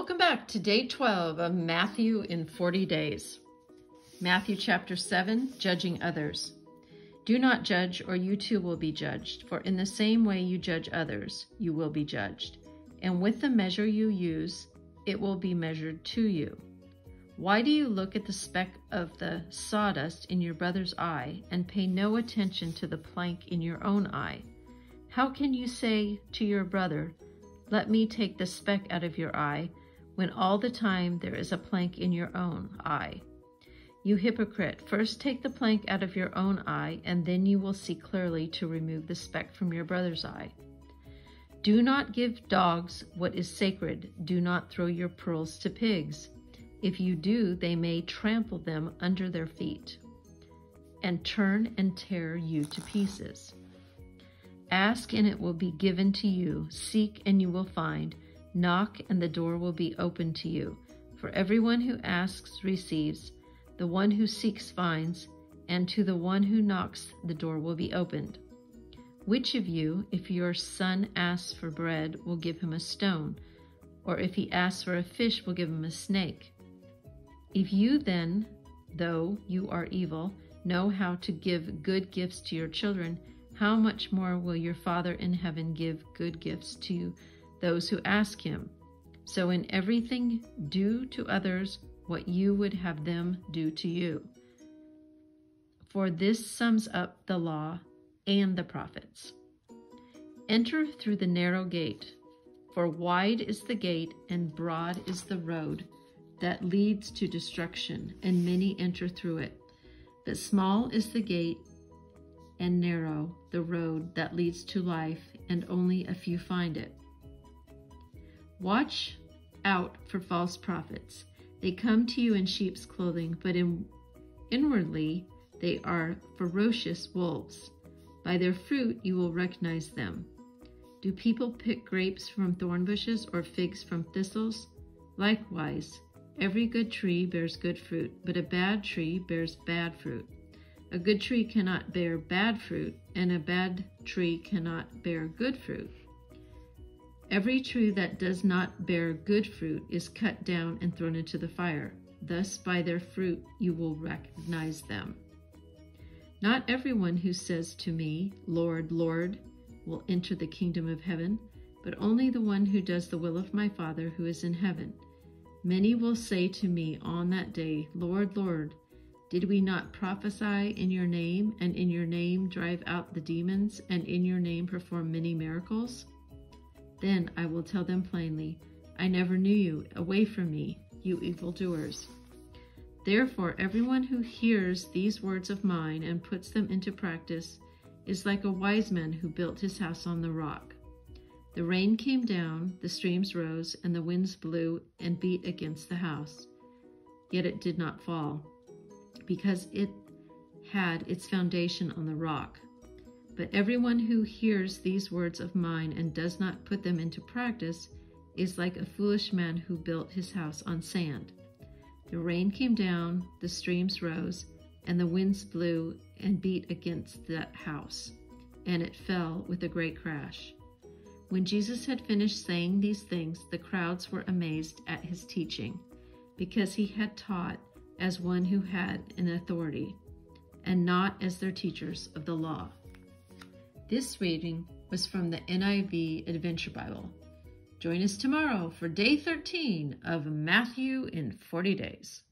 Welcome back to day 12 of Matthew in 40 days. Matthew chapter 7, Judging Others. Do not judge, or you too will be judged. For in the same way you judge others, you will be judged. And with the measure you use, it will be measured to you. Why do you look at the speck of the sawdust in your brother's eye and pay no attention to the plank in your own eye? How can you say to your brother, "Let me take the speck out of your eye," when all the time there is a plank in your own eye? You hypocrite, first take the plank out of your own eye, and then you will see clearly to remove the speck from your brother's eye. Do not give dogs what is sacred. Do not throw your pearls to pigs. If you do, they may trample them under their feet and turn and tear you to pieces. Ask and it will be given to you. Seek and you will find. Knock and the door will be opened to you. For everyone who asks receives, the one who seeks finds, and to the one who knocks the door will be opened. Which of you, if your son asks for bread, will give him a stone? Or if he asks for a fish, will give him a snake? If you then, though you are evil, know how to give good gifts to your children, how much more will your Father in heaven give good gifts to those who ask him? So in everything, do to others what you would have them do to you. For this sums up the law and the prophets. Enter through the narrow gate, for wide is the gate and broad is the road that leads to destruction, and many enter through it. But small is the gate and narrow the road that leads to life, and only a few find it. Watch out for false prophets. They come to you in sheep's clothing, but inwardly they are ferocious wolves. By their fruit you will recognize them. Do people pick grapes from thorn bushes or figs from thistles? Likewise, every good tree bears good fruit, but a bad tree bears bad fruit. A good tree cannot bear bad fruit, and a bad tree cannot bear good fruit. Every tree that does not bear good fruit is cut down and thrown into the fire. Thus, by their fruit you will recognize them. Not everyone who says to me, "Lord, Lord," will enter the kingdom of heaven, but only the one who does the will of my Father who is in heaven. Many will say to me on that day, "Lord, Lord, did we not prophesy in your name, and in your name drive out the demons, and in your name perform many miracles?" Then I will tell them plainly, "I never knew you. Away from me, you evildoers." Therefore, everyone who hears these words of mine and puts them into practice is like a wise man who built his house on the rock. The rain came down, the streams rose, and the winds blew and beat against the house. Yet it did not fall, because it had its foundation on the rock. But everyone who hears these words of mine and does not put them into practice is like a foolish man who built his house on sand. The rain came down, the streams rose, and the winds blew and beat against that house, and it fell with a great crash. When Jesus had finished saying these things, the crowds were amazed at his teaching, because he had taught as one who had an authority, and not as their teachers of the law. This reading was from the NIV Adventure Bible. Join us tomorrow for day 13 of Matthew in 40 days.